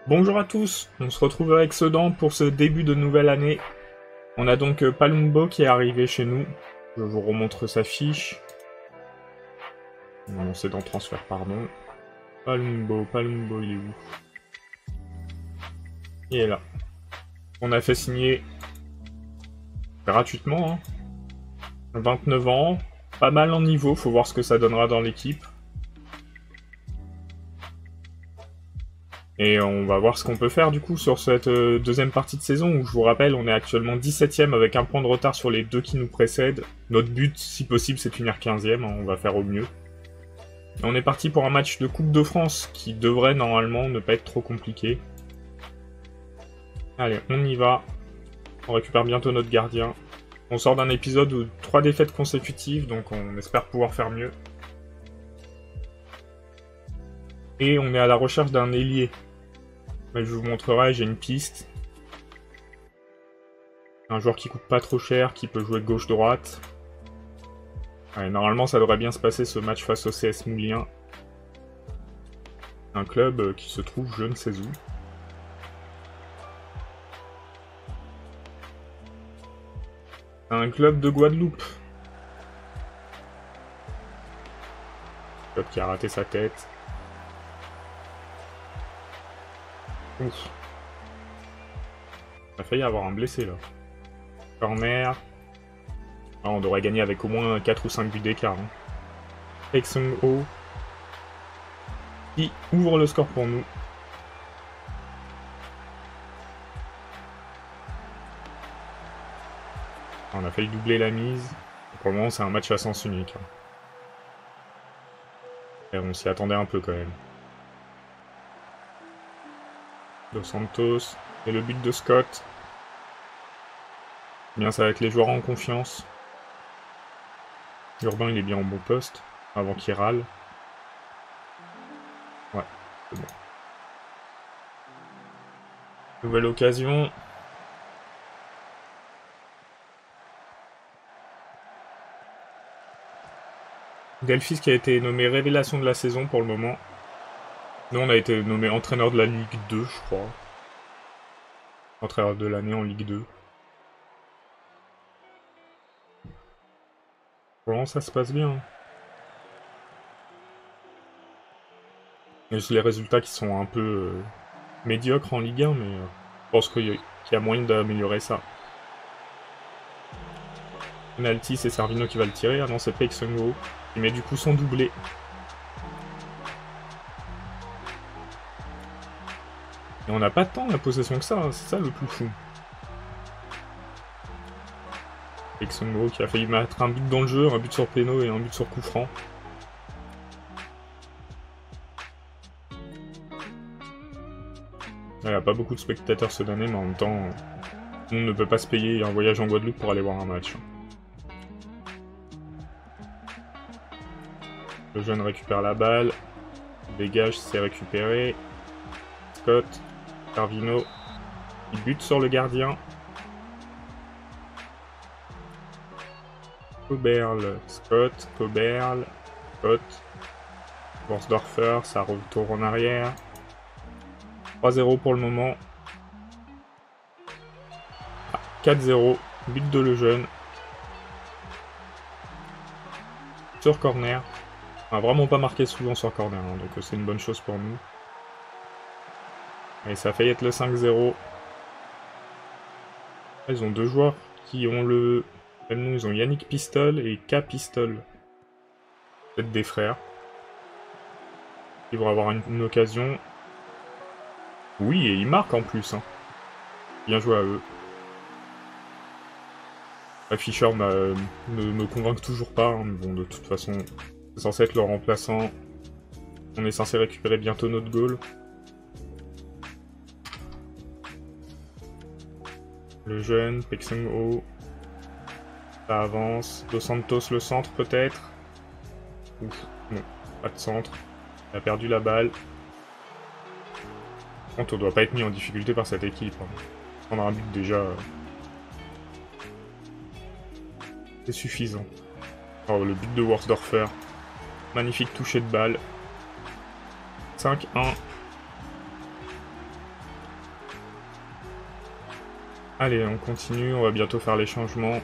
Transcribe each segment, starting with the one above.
Bonjour à tous, on se retrouve avec Sedan pour ce début de nouvelle année. On a donc Palumbo qui est arrivé chez nous. Je vous remontre sa fiche. Non, c'est dans transfert, pardon. Palumbo, il est où? Il est là. On a fait signer gratuitement, hein. 29 ans, pas mal en niveau, faut voir ce que ça donnera dans l'équipe. Et on va voir ce qu'on peut faire du coup sur cette deuxième partie de saison où je vous rappelle on est actuellement 17ème avec un point de retard sur les deux qui nous précèdent. Notre but si possible c'est de finir 15ème, hein, on va faire au mieux. Et on est parti pour un match de Coupe de France qui devrait normalement ne pas être trop compliqué. Allez, on y va. On récupère bientôt notre gardien. On sort d'un épisode où 3 défaites consécutives, donc on espère pouvoir faire mieux. Et on est à la recherche d'un ailier. Mais je vous montrerai, j'ai une piste. Un joueur qui coûte pas trop cher, qui peut jouer gauche-droite. Ouais, normalement, ça devrait bien se passer ce match face au CS Moulins. Un club qui se trouve je ne sais où. Un club de Guadeloupe. Un club qui a raté sa tête. Ouf. On a failli avoir un blessé là. Corner. Ah, on devrait gagner avec au moins 4 ou 5 buts d'écart. Hein. Exum O. Qui ouvre le score pour nous. On a failli doubler la mise. Pour le moment, c'est un match à sens unique. Hein. Et on s'y attendait un peu quand même. Dos Santos. Et le but de Scott. Bien, ça va être les joueurs en confiance. Urbain, il est bien en bon poste. Avant qu'il râle. Ouais, c'est bon. Nouvelle occasion. Delphis qui a été nommé révélation de la saison pour le moment. Nous, on a été nommé entraîneur de la Ligue 2, je crois. Entraîneur de l'année en Ligue 2. Pour l'instant, ça se passe bien. Il y a juste les résultats qui sont un peu médiocres en Ligue 1, mais je pense qu'il y a moyen d'améliorer ça. Penalty, c'est Servino qui va le tirer. Ah non, c'est Fake Sungo. Il met du coup son doublé. Et on n'a pas tant la possession que ça, hein, c'est ça le plus fou. Fake Sungo qui a failli mettre un but dans le jeu, un but sur péno et un but sur coup franc. Il n'y a pas beaucoup de spectateurs cette année, mais en même temps, on ne peut pas se payer un voyage en Guadeloupe pour aller voir un match. Le jeune récupère la balle, dégage, c'est récupéré. Scott, Carvino, il bute sur le gardien. Coberle, Scott, Coberle, Scott, Worsdorfer, ça retourne en arrière. 3-0 pour le moment. 4-0, but de Lejeune. Sur corner. On n'a vraiment pas marqué souvent sur corner, hein, donc c'est une bonne chose pour nous. Et ça a failli être le 5-0. Ils ont deux joueurs qui ont le même nom, ils ont Yannick Pistol et K Pistol. Peut-être des frères. Ils vont avoir une occasion. Oui, et ils marquent en plus. Hein. Bien joué à eux. Fischer ne me convainc toujours pas, hein, mais bon, de toute façon, c'est censé être le remplaçant. On est censé récupérer bientôt notre goal. Le jeune, Pexung O. Ça avance. Dos Santos, le centre peut-être. Ouf, non, pas de centre. Il a perdu la balle. Par contre, on doit pas être mis en difficulté par cette équipe. Hein. Prendre un but déjà... c'est suffisant. Oh, le but de Worsdorfer. Magnifique toucher de balle. 5-1. Allez, on continue, on va bientôt faire les changements.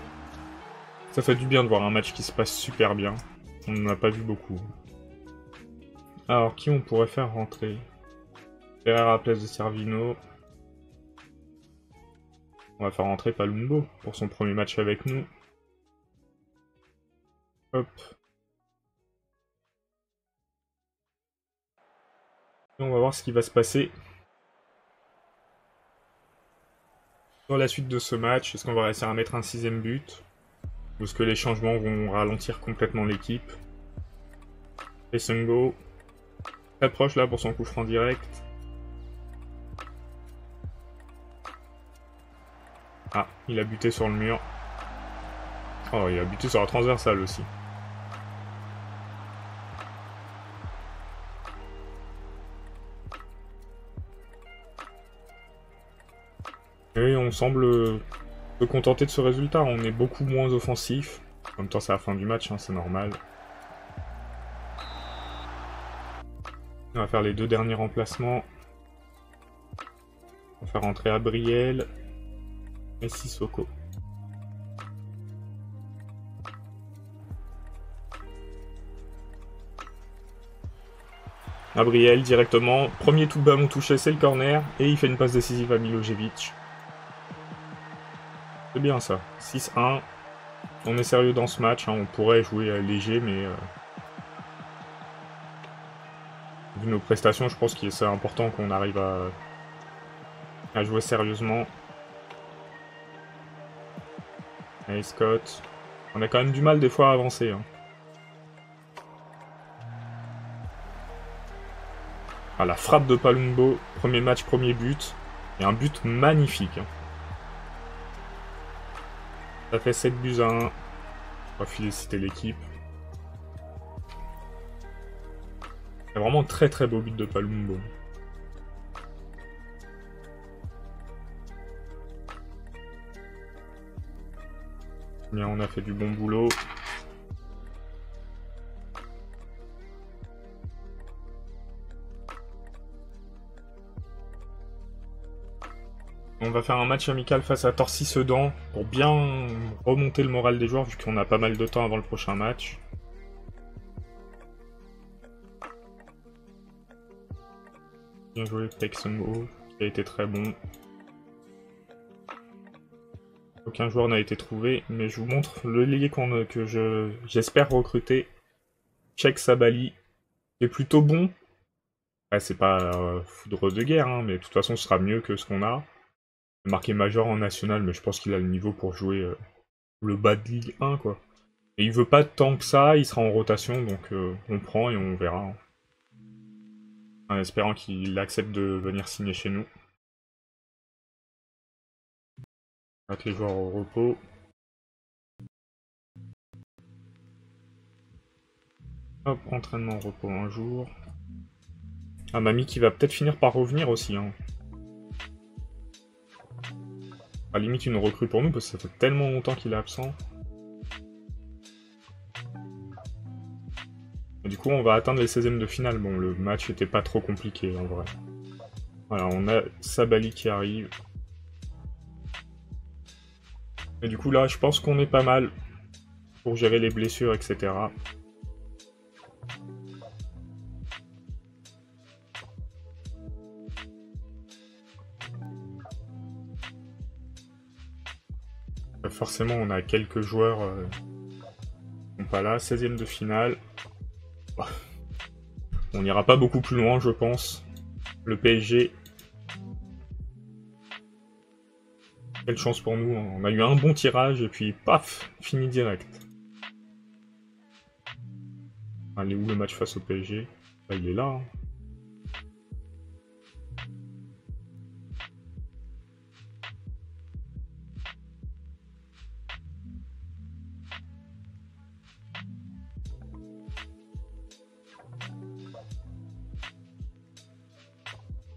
Ça fait du bien de voir un match qui se passe super bien. On n'en a pas vu beaucoup. Alors, qui on pourrait faire rentrer? Ferrer à la place de Servino. On va faire rentrer Palumbo pour son premier match avec nous. Hop. Et on va voir ce qui va se passer dans la suite de ce match. Est-ce qu'on va réussir à mettre un 6ème but? Ou est-ce que les changements vont ralentir complètement l'équipe? Essengo. Très proche là pour son coup franc direct. Ah, il a buté sur le mur. Oh, il a buté sur la transversale aussi. Et on semble se contenter de ce résultat. On est beaucoup moins offensif. En même temps, c'est la fin du match, hein, c'est normal. On va faire les 2 derniers remplacements. On va faire rentrer Abriel et Sissoko. Abriel directement, premier tout ballon touché, c'est le corner, et il fait une passe décisive à Milojevic. C'est bien ça, 6-1. On est sérieux dans ce match, hein. On pourrait jouer léger, mais vu nos prestations, je pense que c'est important qu'on arrive à jouer sérieusement. Allez Scott, on a quand même du mal des fois à avancer, hein. Ah, la frappe de Palumbo, premier match, premier but, et un but magnifique, hein. Ça fait 7 buts à 1. On va féliciter l'équipe. C'est vraiment un très très beau but de Palumbo. Bien, on a fait du bon boulot. On va faire un match amical face à Torcy-Sedan pour bien remonter le moral des joueurs vu qu'on a pas mal de temps avant le prochain match. Bien joué Pexengo, qui a été très bon. Aucun joueur n'a été trouvé, mais je vous montre le lié que j'espère recruter. Cheikh Sabali, qui est plutôt bon. Ouais, c'est pas foudre de guerre, hein, mais de toute façon ce sera mieux que ce qu'on a. Marqué major en national, mais je pense qu'il a le niveau pour jouer le bas de Ligue 1, quoi. Et il veut pas tant que ça, il sera en rotation, donc on prend et on verra. Hein. En espérant qu'il accepte de venir signer chez nous. Avec les joueurs au repos. Hop, entraînement au repos un jour. Ah, Mamie qui va peut-être finir par revenir aussi, hein. À la limite une recrue pour nous, parce que ça fait tellement longtemps qu'il est absent. Et du coup, on va atteindre les 16e de finale. Bon, le match était pas trop compliqué, en vrai. Voilà, on a Sabali qui arrive. Et du coup, là, je pense qu'on est pas mal pour gérer les blessures, etc. Forcément, on a quelques joueurs qui sont pas là. 16e de finale. On n'ira pas beaucoup plus loin, je pense. Le PSG. Quelle chance pour nous. On a eu un bon tirage et puis paf, fini direct. Allez, où le match face au PSG? Bah, il est là. Hein.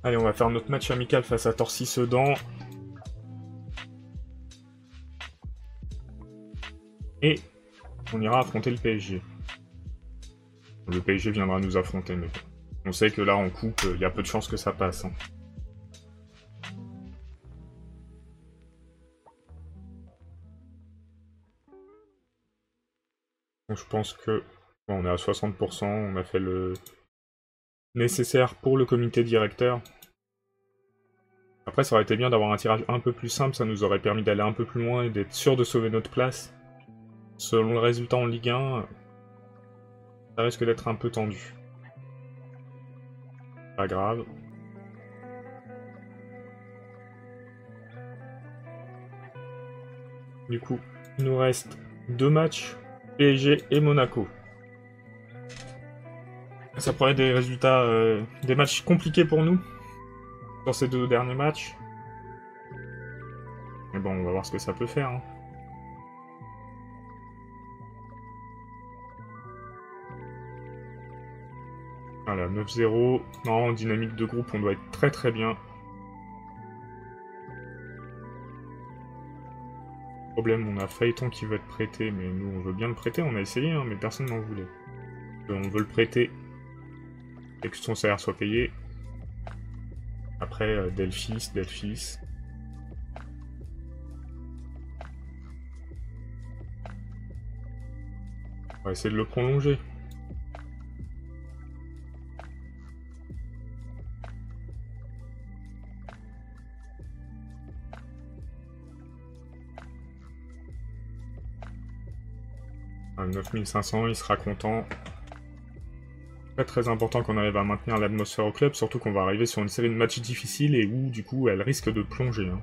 Allez, on va faire notre match amical face à Torcy-Sedan. Et on ira affronter le PSG. Le PSG viendra nous affronter, mais on sait que là, en coupe, il y a peu de chances que ça passe. Hein. Donc je pense que bon, on est à 60%, on a fait le nécessaire pour le comité directeur. Après, ça aurait été bien d'avoir un tirage un peu plus simple, ça nous aurait permis d'aller un peu plus loin et d'être sûr de sauver notre place. Selon le résultat en Ligue 1, ça risque d'être un peu tendu. Pas grave. Du coup, il nous reste 2 matchs, PSG et Monaco. Ça pourrait être des résultats, des matchs compliqués pour nous, sur ces 2 derniers matchs. Mais bon, on va voir ce que ça peut faire. Hein. Voilà, 9-0. Non, en dynamique de groupe, on doit être très très bien. Problème, on a Phaéton qui veut être prêté, mais nous on veut bien le prêter, on a essayé, hein, mais personne n'en voulait. On veut le prêter et que son salaire soit payé. Après, Delphis. On va essayer de le prolonger. À 9500, il sera content. Très important qu'on arrive à maintenir l'atmosphère au club, surtout qu'on va arriver sur une série de matchs difficiles et où, du coup, elle risque de plonger. Hein.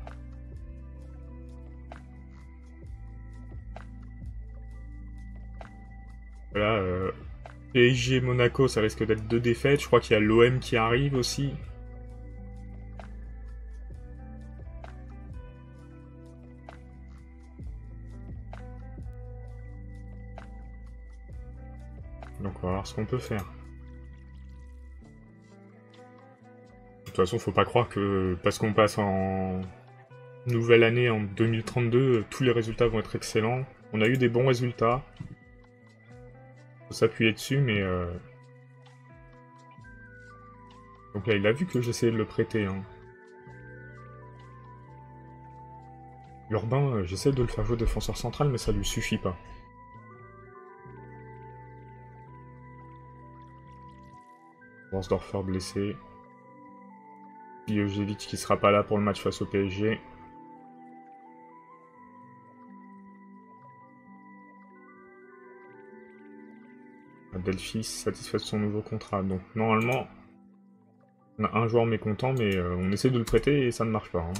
Voilà, PSG Monaco, ça risque d'être 2 défaites. Je crois qu'il y a l'OM qui arrive aussi. Donc on va voir ce qu'on peut faire. De toute façon, faut pas croire que parce qu'on passe en nouvelle année en 2032, tous les résultats vont être excellents. On a eu des bons résultats. Faut s'appuyer dessus, mais... Donc là, il a vu que j'essayais de le prêter. Hein. Urbain, j'essaie de le faire jouer défenseur central, mais ça lui suffit pas. Worsdorfer blessé. Biojevic qui sera pas là pour le match face au PSG. Delphis satisfait de son nouveau contrat. Donc normalement, on a un joueur mécontent, mais on essaie de le prêter et ça ne marche pas. Hein.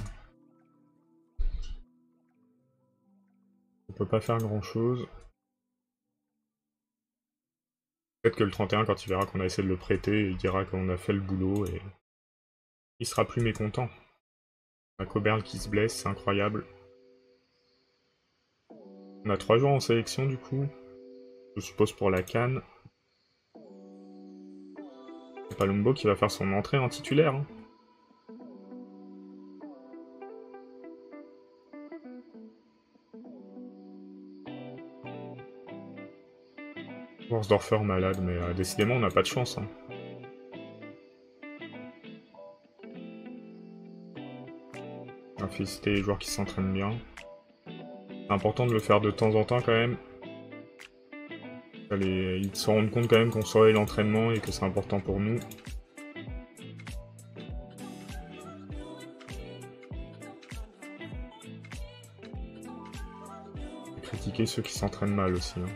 On peut pas faire grand chose. Peut-être que le 31, quand il verra qu'on a essayé de le prêter, il dira qu'on a fait le boulot et il sera plus mécontent. On a Coberl qui se blesse, c'est incroyable. On a 3 joueurs en sélection du coup. Je suppose pour la CAN. C'est Palumbo qui va faire son entrée en titulaire. Hein. Worsdorfer malade, mais décidément on n'a pas de chance. Hein. On va féliciter les joueurs qui s'entraînent bien. C'est important de le faire de temps en temps quand même. Ils se rendent compte quand même qu'on surveille l'entraînement et que c'est important pour nous. Et critiquer ceux qui s'entraînent mal aussi. Hein.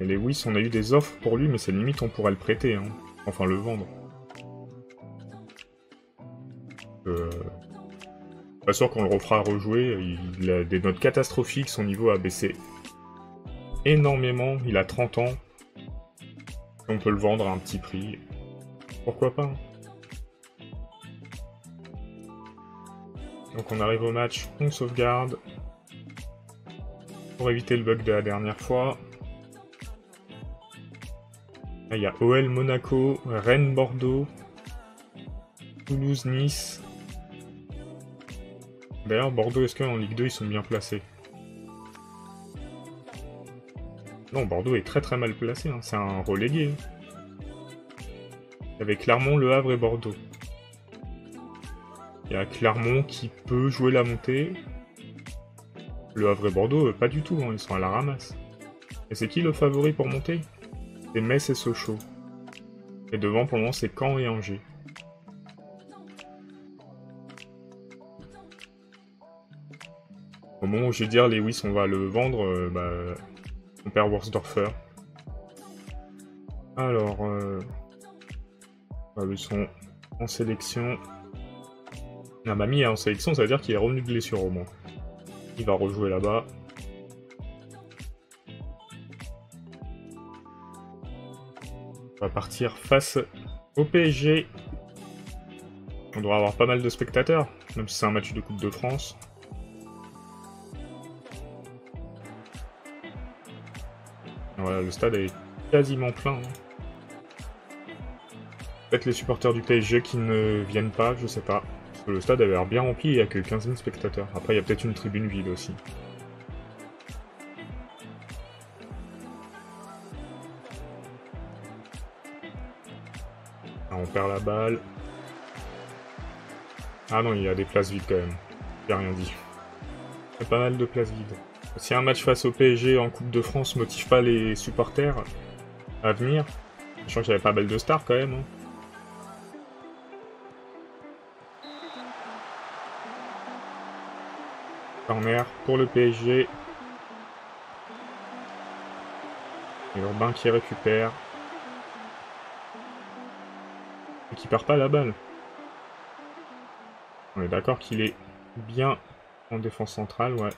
Et Lewis, on a eu des offres pour lui, mais c'est limite on pourrait le prêter. Hein. Enfin le vendre. Pas sûr qu'on le refera rejouer, il a des notes catastrophiques, son niveau a baissé énormément, il a 30 ans, on peut le vendre à un petit prix, pourquoi pas. Donc on arrive au match, on sauvegarde, pour éviter le bug de la dernière fois. Là il y a OL Monaco, Rennes Bordeaux, Toulouse Nice. D'ailleurs, Bordeaux, est-ce qu'en Ligue 2, ils sont bien placés? Non, Bordeaux est très très mal placé, hein. C'est un relégué. Avec Clermont, Le Havre et Bordeaux. Il y a Clermont qui peut jouer la montée. Le Havre et Bordeaux, pas du tout, hein, ils sont à la ramasse. Et c'est qui le favori pour monter? C'est Metz et Sochaux. Et devant, pour le moment, c'est Caen et Angers. Au moment où je vais dire Lewis, on va le vendre, on perd Worsdorfer. Alors, ils sont en sélection. Ah bah mis en sélection, ça veut dire qu'il est revenu de blessure au moins. Il va rejouer là-bas. On va partir face au PSG. On devrait avoir pas mal de spectateurs, même si c'est un match de Coupe de France. Voilà, le stade est quasiment plein. Hein. Peut-être les supporters du PSG qui ne viennent pas, je sais pas. Parce que le stade avait l'air bien rempli, il n'y a que 15 000 spectateurs. Après, il y a peut-être une tribune vide aussi. Ah, on perd la balle. Ah non, il y a des places vides quand même. J'ai rien dit. Il y a pas mal de places vides. Si un match face au PSG en Coupe de France motive pas les supporters à venir, sachant qu'il y avait pas mal de stars quand même. Hein. Corner pour le PSG. Et Urbain qui récupère. Et qui perd pas la balle. On est d'accord qu'il est bien en défense centrale, ouais.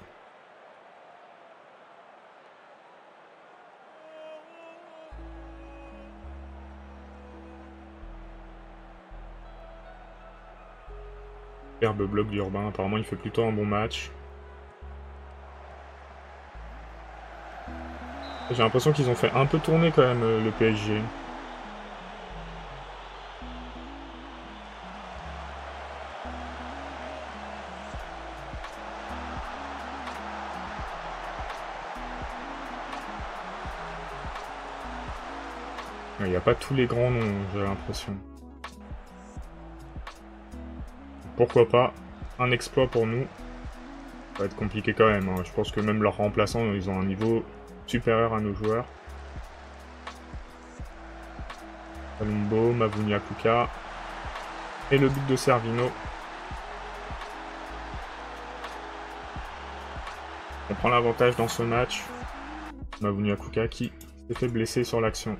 Superbe bloc d'Urbain, apparemment il fait plutôt un bon match. J'ai l'impression qu'ils ont fait un peu tourner quand même le PSG. Il n'y a pas tous les grands noms, j'ai l'impression. Pourquoi pas un exploit pour nous. Ça va être compliqué quand même. Hein. Je pense que même leurs remplaçants, ils ont un niveau supérieur à nos joueurs. Palumbo, Mavunia Kuka. Et le but de Servino. On prend l'avantage dans ce match. Mavunia Kuka qui s'est fait blesser sur l'action.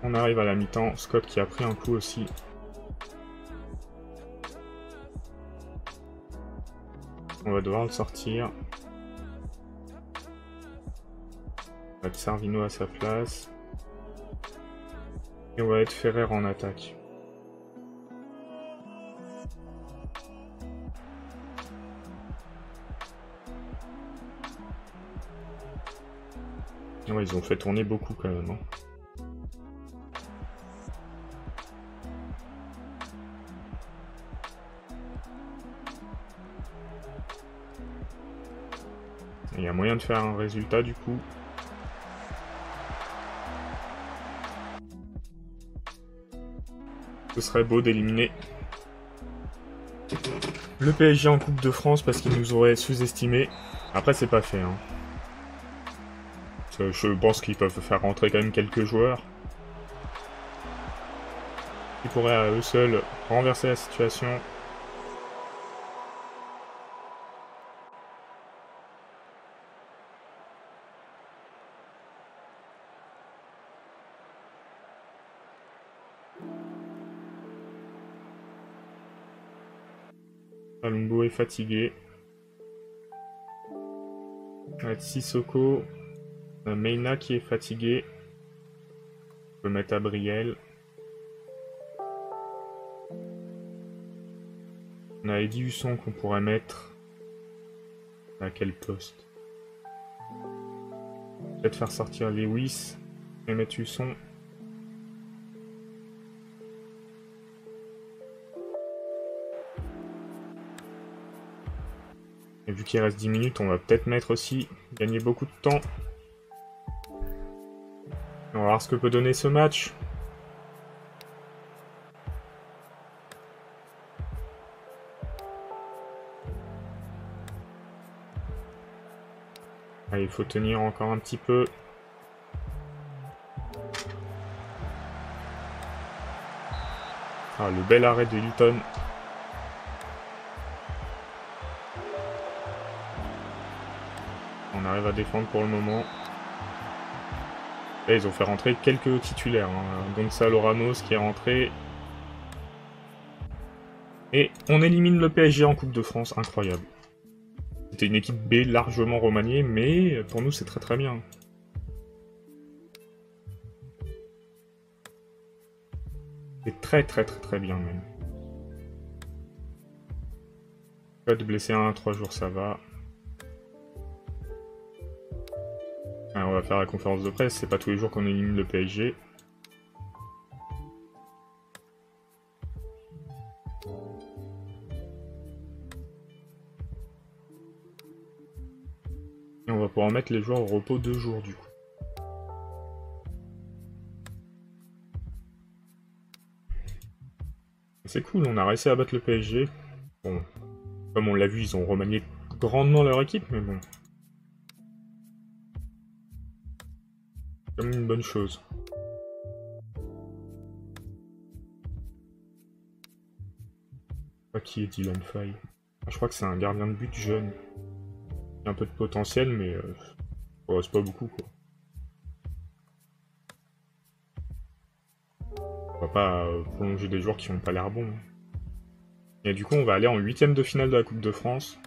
On arrive à la mi-temps, Scott qui a pris un coup aussi. On va devoir le sortir. On va mettre Servino à sa place. Et on va être Ferrer en attaque. Ouais, ils ont fait tourner beaucoup quand même. Hein. Il y a moyen de faire un résultat du coup. Ce serait beau d'éliminer le PSG en Coupe de France parce qu'ils nous auraient sous-estimés. Après c'est pas fait. Hein. Je pense qu'ils peuvent faire rentrer quand même quelques joueurs. Ils pourraient à eux seuls renverser la situation. Palumbo est fatigué. On va être Sissoko. Meina qui est fatigué. On peut mettre Abriel. On a Eddie Husson qu'on pourrait mettre. À quel poste? Peut-être faire sortir Lewis et mettre Husson. Et vu qu'il reste 10 minutes, on va peut-être mettre aussi, gagner beaucoup de temps. va voir ce que peut donner ce match. Ah, il faut tenir encore un petit peu. Ah, le bel arrêt de Hilton. On arrive à défendre pour le moment. Et ils ont fait rentrer quelques titulaires. Gonzalo Ramos qui est rentré. Et on élimine le PSG en Coupe de France. Incroyable. C'était une équipe B largement remaniée, mais pour nous c'est très très bien. C'est très très très très bien même. Pas de blesser 1 à 3 jours, ça va. Alors, on va faire la conférence de presse, c'est pas tous les jours qu'on élimine le PSG. Et on va pouvoir mettre les joueurs au repos 2 jours du coup. C'est cool, on a réussi à battre le PSG. Bon, comme on l'a vu, ils ont remanié grandement leur équipe, mais bon. Comme une bonne chose. Pas qui est Dylan Faye. Je crois que c'est un gardien de but jeune. Il a un peu de potentiel, mais c'est pas beaucoup quoi. On va pas prolonger des joueurs qui n'ont pas l'air bons. Et du coup, on va aller en 8ème de finale de la Coupe de France.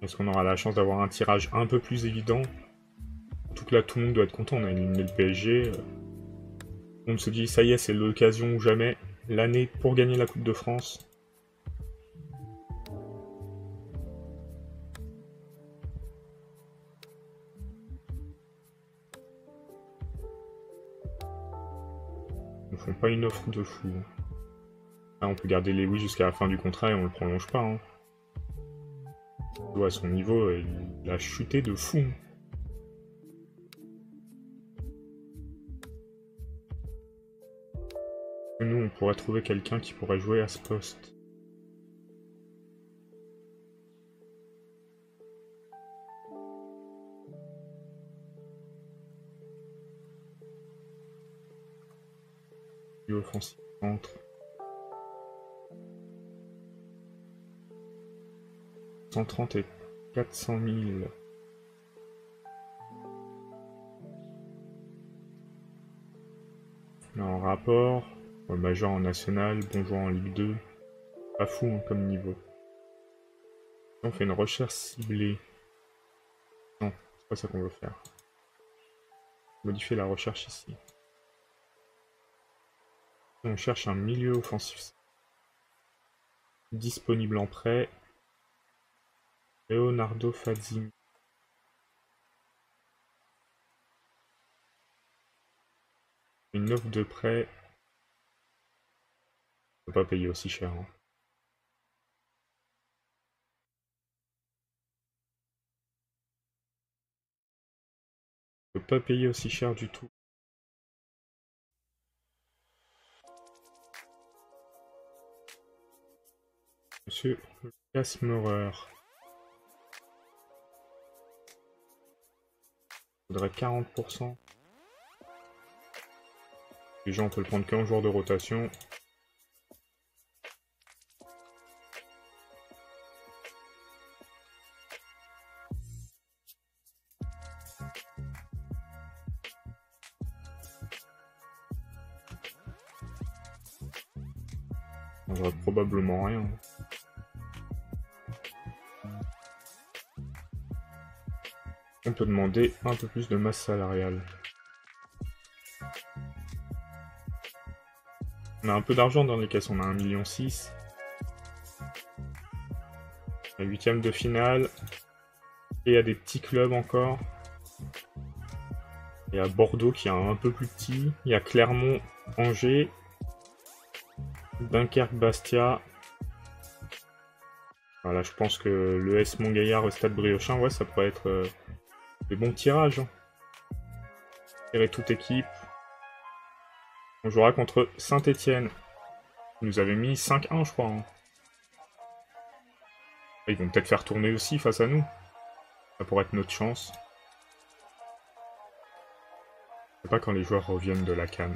Est-ce qu'on aura la chance d'avoir un tirage un peu plus évident? Surtout que là, tout le monde doit être content. On a éliminé le PSG. On se dit, ça y est, c'est l'occasion ou jamais. L'année pour gagner la Coupe de France. Ils ne font pas une offre de fou. Là, on peut garder Lewis jusqu'à la fin du contrat et on le prolonge pas. Hein. À son niveau, il a chuté de fou. Nous, on pourrait trouver quelqu'un qui pourrait jouer à ce poste. Offensif entre 130 et 400 000. Là, en rapport, majeur en national, bon joueur en Ligue 2. Pas fou hein, comme niveau. On fait une recherche ciblée. Non, c'est pas ça qu'on veut faire. Modifier la recherche ici. On cherche un milieu offensif. Disponible en prêt. Leonardo Fazzi. Une offre de prêt. On peut pas payer aussi cher. Hein. On peut pas payer aussi cher du tout. Monsieur Lucas Meurer. Il faudrait 40%. Déjà, on peut le prendre qu'un jour de rotation. On va probablement rien. On peut demander un peu plus de masse salariale. On a un peu d'argent dans les caisses, on a 1,6 million. La 8ème de finale. Et il y a des petits clubs encore. Il y a Bordeaux qui est un peu plus petit. Il y a Clermont, Angers. Dunkerque, Bastia. Voilà, je pense que le S Montgaillard au Stade Briochin, ouais, ça pourrait être des bons tirages. Hein. Tirer toute équipe. On jouera contre Saint-Etienne. Ils nous avaient mis 5-1, je crois. Hein. Ils vont peut-être faire tourner aussi face à nous. Ça pourrait être notre chance. Je sais pas quand les joueurs reviennent de la CAN.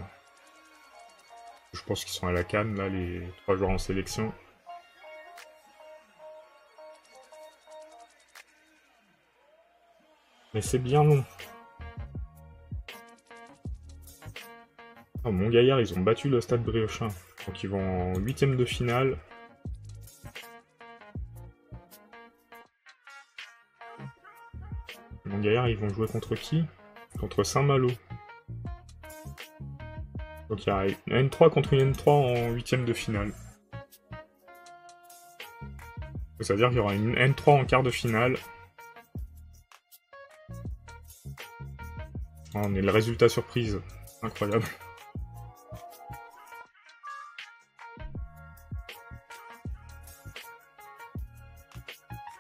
Je pense qu'ils sont à la CAN, là, les 3 joueurs en sélection. Mais c'est bien long. Oh, Montgaillard, ils ont battu le Stade Briochin. Donc ils vont en 8ème de finale. Montgaillard, ils vont jouer contre qui? Contre Saint-Malo. Donc il y a une N3 contre une N3 en 8ème de finale. C'est-à-dire qu'il y aura une N3 en quart de finale. Oh, on est le résultat surprise. Incroyable.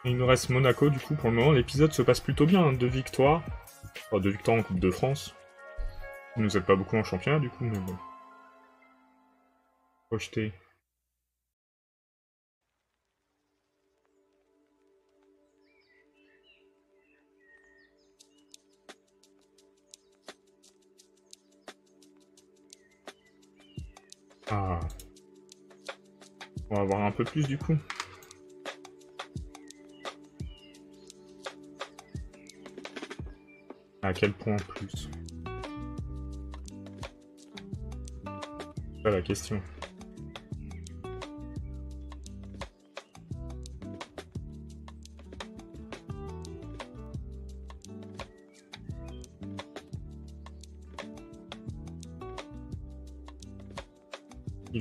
Et il nous reste Monaco, du coup, pour le moment, l'épisode se passe plutôt bien. Hein, 2 victoires. Enfin, 2 victoires en Coupe de France. Ils nous aident pas beaucoup en championnat, du coup, mais bon. Projeté. Ah. On va avoir un peu plus, du coup. À quel point plus? C'est la question.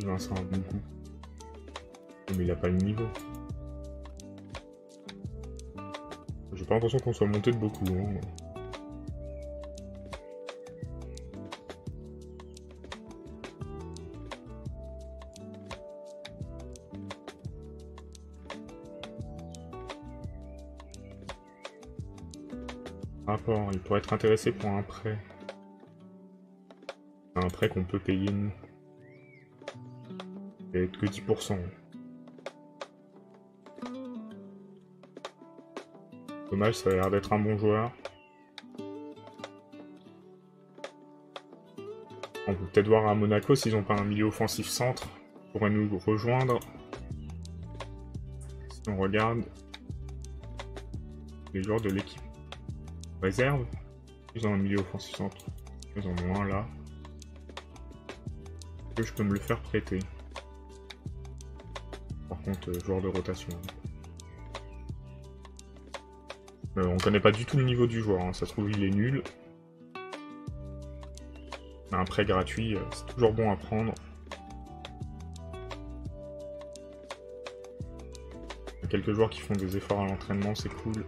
Vincent a un bon coup. Mais il a pas le niveau. J'ai pas l'impression qu'on soit monté de beaucoup. Hein. Rapport, il pourrait être intéressé pour un prêt. Un prêt qu'on peut payer nous. Et que 10%. Dommage, ça a l'air d'être un bon joueur. On peut peut-être voir à Monaco s'ils n'ont pas un milieu offensif centre. Ils pourraient nous rejoindre. Si on regarde les joueurs de l'équipe réserve, ils ont un milieu offensif centre. Ils en ont un là. Est-ce que je peux me le faire prêter? Par contre, joueur de rotation. On connaît pas du tout le niveau du joueur, hein. Ça se trouve il est nul. Mais un prêt gratuit, c'est toujours bon à prendre. Il y a quelques joueurs qui font des efforts à l'entraînement, c'est cool.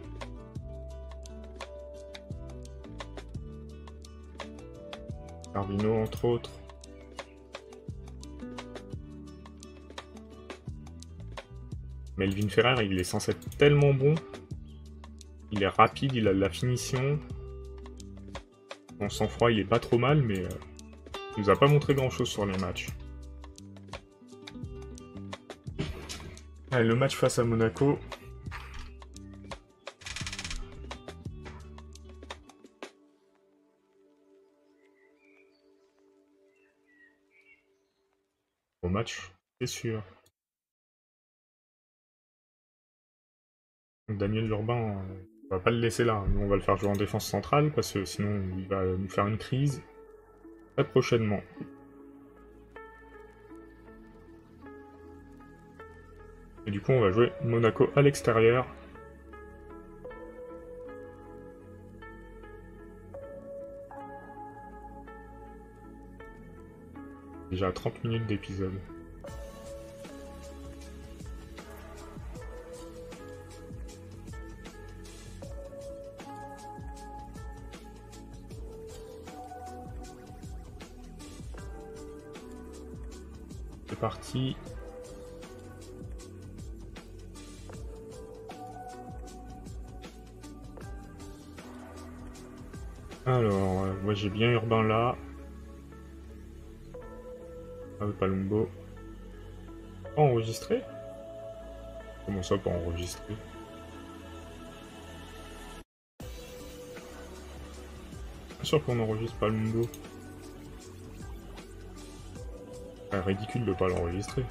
Carbino entre autres. Melvin Ferrer, il est censé être tellement bon. Il est rapide, il a de la finition. Son sang-froid, il est pas trop mal, mais il nous a pas montré grand-chose sur les matchs. Allez, le match face à Monaco. Au match, c'est sûr. Daniel Urbain, on va pas le laisser là. Nous, on va le faire jouer en défense centrale, parce que sinon, il va nous faire une crise. Très prochainement. Et du coup, on va jouer Monaco à l'extérieur. Déjà à 30 minutes d'épisode. C'est parti. Alors, moi j'ai bien Urbain là. Ah, Palumbo. Pas enregistré? Comment ça, pas enregistré? Bien sûr qu'on enregistre Palumbo. Ah, ridicule de pas l'enregistrer.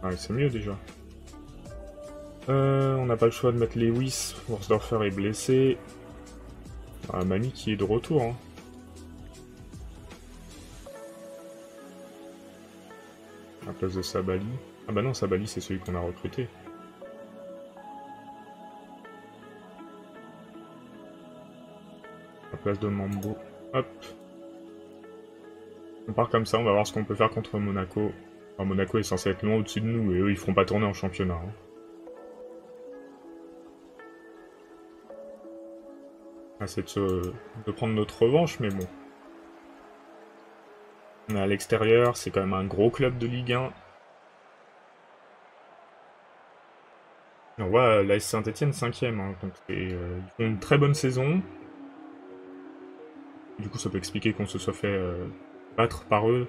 Ah, c'est mieux déjà. On n'a pas le choix de mettre Lewis. Worsdorfer est blessé. Ah, Mamie qui est de retour. Hein. À la place de Sabali. Ah bah non, Sabali c'est celui qu'on a recruté. À la place de Mambo. Hop. On part comme ça, on va voir ce qu'on peut faire contre Monaco. Enfin, Monaco est censé être loin au-dessus de nous et eux ils feront pas tourner en championnat. Hein. On va essayer de prendre notre revanche, mais bon. On est à l'extérieur, c'est quand même un gros club de Ligue 1. On voit l'AS Saint-Etienne 5ème, hein, donc ils font une très bonne saison. Du coup ça peut expliquer qu'on se soit fait battre par eux.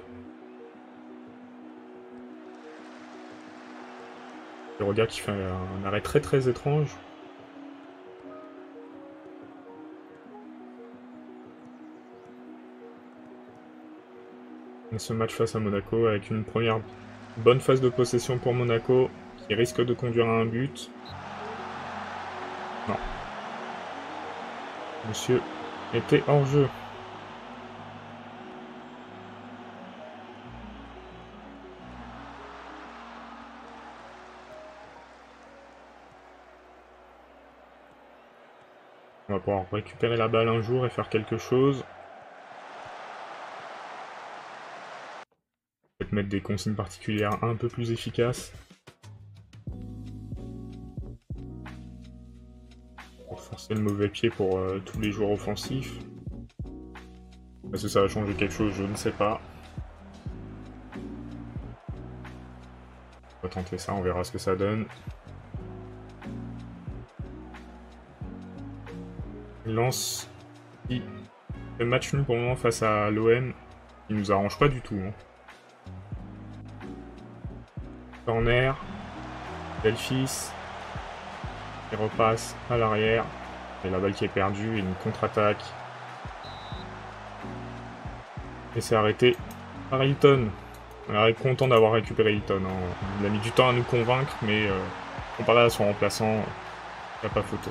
Le regard qui fait un arrêt très très étrange. Et ce match face à Monaco avec une première bonne phase de possession pour Monaco qui risque de conduire à un but. Non. Monsieur était hors jeu. On va pouvoir récupérer la balle un jour et faire quelque chose. Peut-être mettre des consignes particulières un peu plus efficaces. Pour forcer le mauvais pied pour tous les joueurs offensifs. Est-ce que ça va changer quelque chose? Je ne sais pas. On va tenter ça, on verra ce que ça donne. Lance qui fait match nul pour le moment face à l'OM. Il nous arrange pas du tout. Hein. Corner. Delphis. Il repasse à l'arrière. Et la balle qui est perdue et une contre-attaque. Et c'est arrêté par Hilton. On est content d'avoir récupéré Hilton. Hein. Il a mis du temps à nous convaincre, mais comparé à son remplaçant, il n'y a pas photo.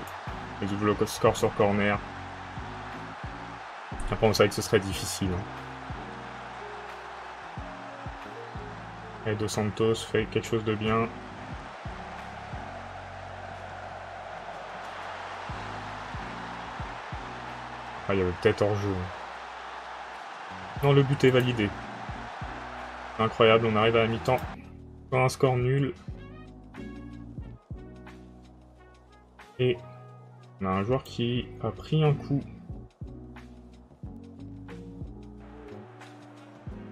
Ils ouvrent le score sur corner. Après, on savait que ce serait difficile. Et Dos Santos fait quelque chose de bien. Ah, il y avait peut-être hors-jeu. Non, le but est validé. Incroyable, on arrive à la mi-temps. Sur un score nul. Et on a un joueur qui a pris un coup.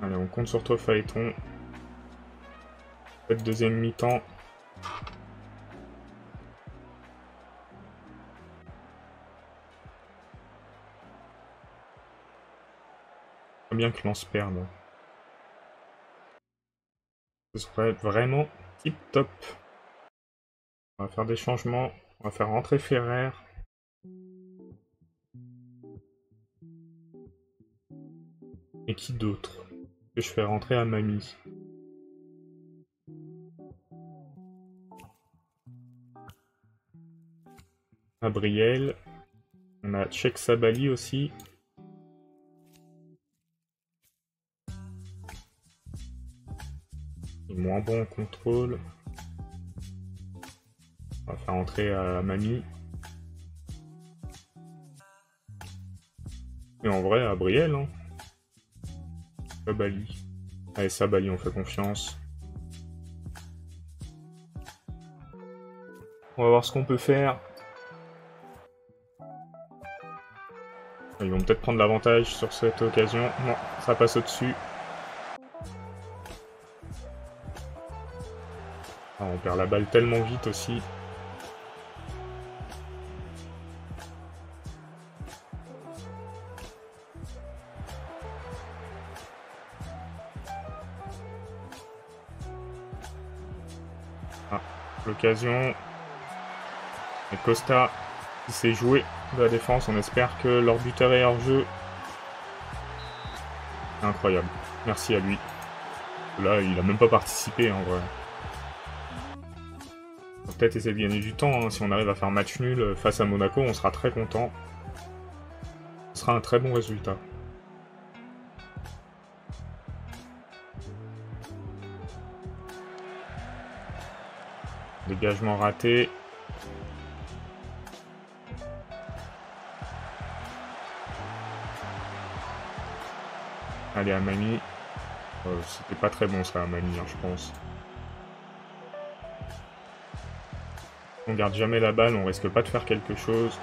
Allez, on compte sur toi, Phaéton. Cette deuxième mi-temps. Faut bien que l'on se perde. Ce serait vraiment tip top. On va faire des changements. On va faire rentrer Ferrer. Et qui d'autre que je fais rentrer à Mamie? Gabriel. On a Cheikh Sabali aussi. Il est moins bon en contrôle. On va faire entrer à Mamie. Et en vrai, à Gabriel, hein. Sabali. Allez, Sabali, on fait confiance. On va voir ce qu'on peut faire. Ils vont peut-être prendre l'avantage sur cette occasion. Non, ça passe au-dessus. Ah, on perd la balle tellement vite aussi. occasion. Et Costa qui s'est joué de la défense. On espère que leur buteur est hors jeu. Incroyable. Merci à lui. Là, il a même pas participé en vrai. On va peut-être essayer de gagner du temps. Hein. Si on arrive à faire match nul face à Monaco, on sera très content. Ce sera un très bon résultat. Dégagement raté. Allez, Amani. C'était pas très bon ça, Amani, hein, je pense. On garde jamais la balle, on risque pas de faire quelque chose.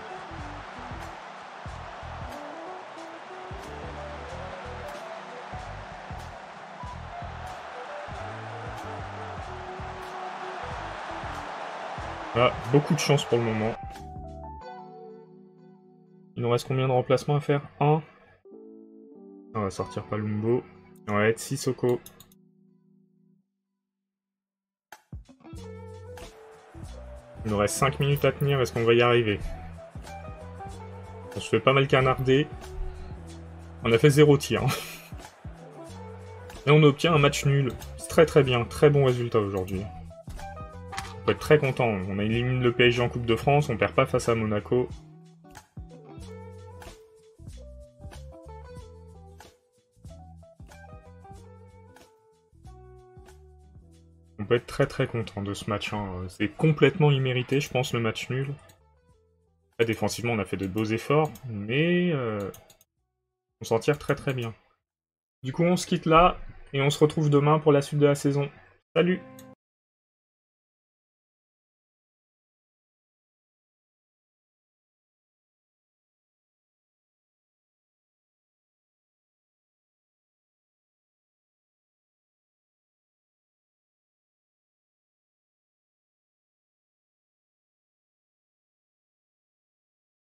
Ah, beaucoup de chance pour le moment. Il nous reste combien de remplacements à faire? 1. On va sortir Palumbo. On va être Sissoko. Il nous reste 5 minutes à tenir, est-ce qu'on va y arriver? On se fait pas mal canarder. On a fait 0 tir. Et on obtient un match nul. C'est très très bien, très bon résultat aujourd'hui. On peut être très content. On a éliminé le PSG en Coupe de France, on perd pas face à Monaco. On peut être très très content de ce match. Hein. C'est complètement immérité, je pense, le match nul. Là, défensivement, on a fait de beaux efforts, mais on s'en tire très très bien. Du coup, on se quitte là, et on se retrouve demain pour la suite de la saison. Salut!